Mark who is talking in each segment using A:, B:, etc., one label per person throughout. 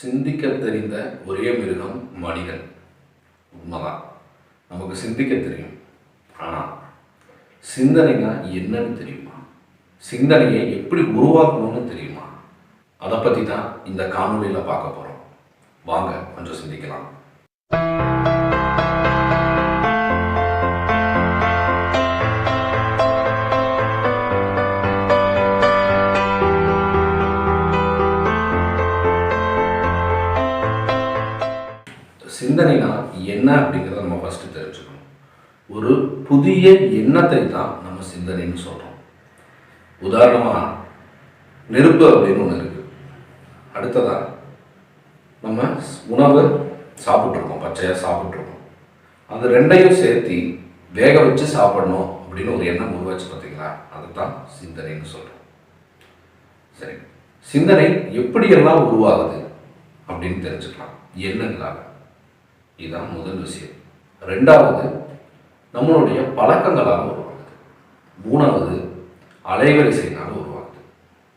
A: சிந்திக்க தெரிந்த ஒரே மிருகம் மனிதன். உண்மைதான். நமக்கு சிந்திக்க தெரியும். ஆனால் சிந்தனைனா என்னன்னு தெரியுமா? சிந்தனையை எப்படி உருவாக்கணும்னு தெரியுமா? அதை பற்றி தான் இந்த காணொலியில் பார்க்க போகிறோம். வாங்க கொஞ்சம் சிந்திக்கலாம். சிந்தனைனா என்ன அப்படிங்கிறத நம்ம ஃபஸ்ட்டு தெரிஞ்சுக்கணும். ஒரு புதிய எண்ணத்தை தான் நம்ம சிந்தனைன்னு சொல்கிறோம். உதாரணமாக நெருப்பு அப்படின்னு ஒன்று இருக்குது. அடுத்ததாக நம்ம உணவு சாப்பிட்ருக்கோம், பச்சையாக சாப்பிட்ருக்கோம். அது ரெண்டையும் சேர்த்து வேக வச்சு சாப்பிடணும் அப்படின்னு ஒரு எண்ணம் உருவாச்சு பார்த்தீங்களா? அதுதான் சிந்தனைன்னு சொல்கிறோம். சரி, சிந்தனை எப்படியெல்லாம் உருவாகுது அப்படின்னு தெரிஞ்சுக்கலாம். எண்ணங்களாக. இதுதான் முதல் விஷயம். ரெண்டாவது நம்மளுடைய பழக்கங்களால் உருவாகுது. மூணாவது அலைவரிசையினால் உருவாகுது.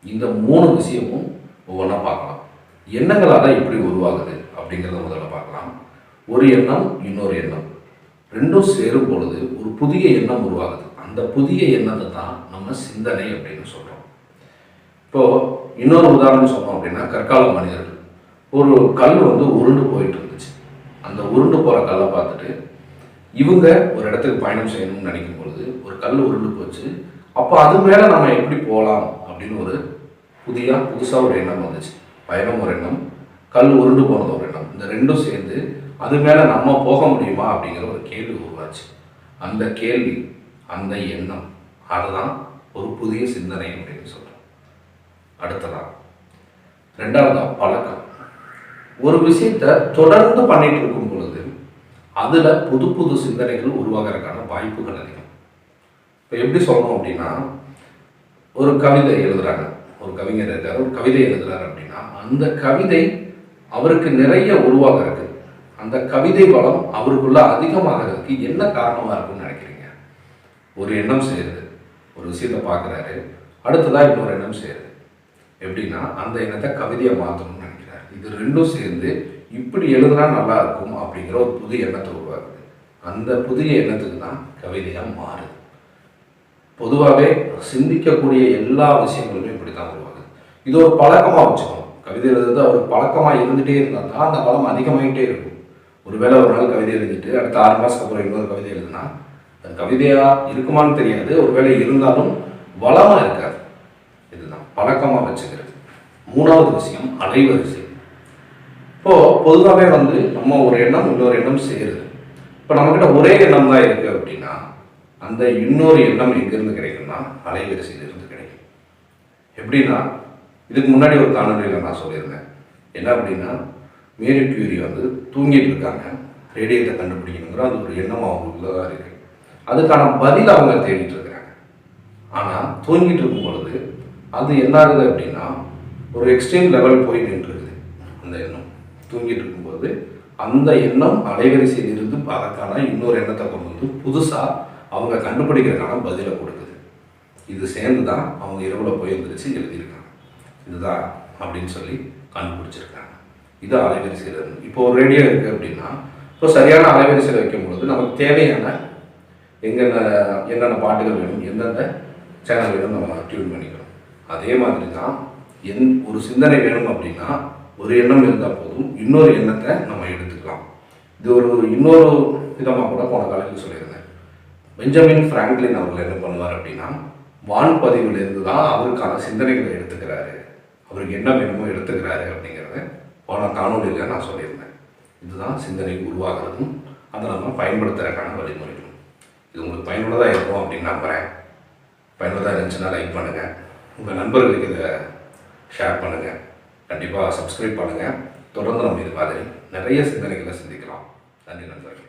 A: இந்த மூணு விஷயமும் ஒவ்வொன்றா பார்க்கலாம். எண்ணங்களால் எப்படி உருவாகுது அப்படிங்கிறத முதல்ல பார்க்கலாம். ஒரு எண்ணம் இன்னொரு எண்ணம் ரெண்டும் சேரும் பொழுது ஒரு புதிய எண்ணம் உருவாகுது. அந்த புதிய எண்ணத்தை தான் நம்ம சிந்தனை அப்படின்னு சொல்கிறோம். இப்போது இன்னொரு உதாரணம் சொன்னோம் அப்படின்னா, கற்கால மனிதர்கள் ஒரு கல் உருண்டு போயிட்டு இருந்துச்சு. அந்த உருண்டு போகிற கல்லை பார்த்துட்டு இவங்க ஒரு இடத்துக்கு பயணம் செய்யணும்னு நினைக்கும் பொழுது ஒரு கல் உருண்டு போச்சு. அப்போ அது மேலே நம்ம எப்படி போகலாம் அப்படின்னு ஒரு புதுசாக ஒரு எண்ணம் வந்துச்சு. பயணம் ஒரு எண்ணம், கல் உருண்டு போனது ஒரு எண்ணம். இந்த ரெண்டும் சேர்ந்து அது மேலே நம்ம போக முடியுமா அப்படிங்கிற ஒரு கேள்வி உருவாச்சு. அந்த கேள்வி, அந்த எண்ணம், அதுதான் ஒரு புதிய சிந்தனை அப்படின்னு சொல்கிறோம். அடுத்ததான் ரெண்டாவதாக பழக்கம். ஒரு விஷயத்தை தொடர்ந்து பண்ணிட்டு இருக்கும் பொழுது அதில் புது புது சிந்தனைகள் உருவாகிறதுக்கான வாய்ப்புகள் அதிகம். இப்போ எப்படி சொல்லணும் அப்படின்னா, ஒரு கவிதை எழுதுறாங்க, ஒரு கவிஞர் இருக்கார், ஒரு கவிதை எழுதுறாரு அப்படின்னா அந்த கவிதை அவருக்கு நிறைய உருவாகிறதுக்கு, அந்த கவிதை பலம் அவருக்குள்ள அதிகமாகிறதுக்கு என்ன காரணமாக இருக்குன்னு நினைக்கிறீங்க? ஒரு எண்ணம் செய்யுது, ஒரு விஷயத்தை பார்க்குறாரு, அடுத்ததாக இன்னொரு எண்ணம் செய்யுது. எப்படின்னா அந்த எண்ணத்தை கவிதையை மாற்றணும்னு நினைக்கிறார். இது ரெண்டும் சேர்ந்து இப்படி எழுதுனா நல்லா இருக்கும் அப்படிங்கிற ஒரு புது எண்ணத்தை உருவாக்குது. அந்த புதிய எண்ணத்துக்கு தான் கவிதையாக மாறுது. பொதுவாகவே சிந்திக்கக்கூடிய எல்லா விஷயங்களுமே இப்படி தான் உருவாகுது. இது ஒரு பழக்கமாக வச்சுக்கணும். கவிதை எழுதுறது அவருக்கு பழக்கமாக இருந்துகிட்டே இருந்தால் தான் அந்த பலம் அதிகமாகிட்டே இருக்கும். ஒருவேளை ஒரு நாள் கவிதை எழுதிட்டு அடுத்த 6 மாதத்துக்கு அப்புறம் இன்னொரு கவிதை எழுதுனா அது கவிதையாக இருக்குமான்னு தெரியாது. ஒருவேளை இருந்தாலும் வளமாக இருக்காது. இதுதான் பழக்கமாக வச்சுக்கிறது. மூணாவது விஷயம் அலைவரிசை. இப்போது பொதுவாகவே நம்ம ஒரு எண்ணம் இன்னொரு எண்ணம் சேருது. இப்போ நம்மக்கிட்ட ஒரே எண்ணம் தான் இருக்குது அப்படின்னா அந்த இன்னொரு எண்ணம் எங்கேருந்து கிடைக்கும்னா அலைவரிசையிலிருந்து கிடைக்கும். எப்படின்னா, இதுக்கு முன்னாடி ஒரு காணொலியில் நான் சொல்லியிருந்தேன். என்ன அப்படின்னா, மேரி கியூரி தூங்கிட்டு இருக்காங்க, ரேடியத்தை கண்டுபிடிக்கணுங்கிற அது ஒரு எண்ணம் அவங்களுக்குள்ள தான் இருக்குது. அதுக்கான பதில் அவங்க தேடிட்டு இருக்கிறாங்க. ஆனால் தூங்கிட்டு இருக்கும் பொழுது அது என்ன ஆகுது அப்படின்னா ஒரு எக்ஸ்ட்ரீம் லெவல் போய் நின்றுருக்குது. அந்த எண்ணம் தூங்கிட்டு இருக்கும்போது அந்த எண்ணம் அலைவரிசையில் இருந்து அதற்கான இன்னொரு எண்ணத்தை கொண்டு புதுசாக அவங்க கண்டுபிடிக்கிறதுக்கான பதிலை கொடுக்குது. இது சேர்ந்து தான் அவங்க இரவில் போய் எழுந்திரிச்சு எழுதியிருக்காங்க. இதுதான் அப்படின்னு சொல்லி கண்டுபிடிச்சிருக்காங்க. இது அலைவரிசையில் இருந்து. இப்போ ஒரு ரேடியோ இருக்குது அப்படின்னா இப்போ சரியான அலைவரிசையில் வைக்கும் பொழுது நமக்கு தேவையான என்னென்ன பாட்டுகள் வேணும், எந்தெந்த சேனல் வேணும் நம்ம டியூன் பண்ணிக்கணும். அதே மாதிரி தான் ஒரு சிந்தனை வேணும் அப்படின்னா ஒரு எண்ணம் இருந்தால் போதும், இன்னொரு எண்ணத்தை நம்ம எடுத்துக்கலாம். இது இன்னொரு விதமாக கூட போன காலத்தில் சொல்லியிருந்தேன். பெஞ்சமின் பிராங்க்லின் அவர்கள் என்ன பண்ணுவார் அப்படின்னா வான்பதிவிலிருந்து தான் அவருக்கான சிந்தனைகளை எடுத்துக்கிறாரு, அவருக்கு என்ன வேணுமோ எடுத்துக்கிறாரு அப்படிங்கிறத போன காணொலியில் நான் சொல்லியிருந்தேன். இதுதான் சிந்தனை உருவாகிறதும் அதை நம்ம பயன்படுத்துறதுக்கான வழிமுறைகளும். இது உங்களுக்கு பயனுள்ளதாக இருக்கும் அப்படின்னு நம்புகிறேன். பயனுள்ளதாக இருந்துச்சுன்னா லைக் பண்ணுங்கள், உங்கள் நண்பர்களுக்கு இதை ஷேர் பண்ணுங்கள், கண்டிப்பாக சப்ஸ்கிரைப் பண்ணுங்கள். தொடர்ந்து நம்ம இது மாதிரி நிறைய சிந்தனைகளை சிந்திக்கலாம். நன்றி நண்பர்கள்.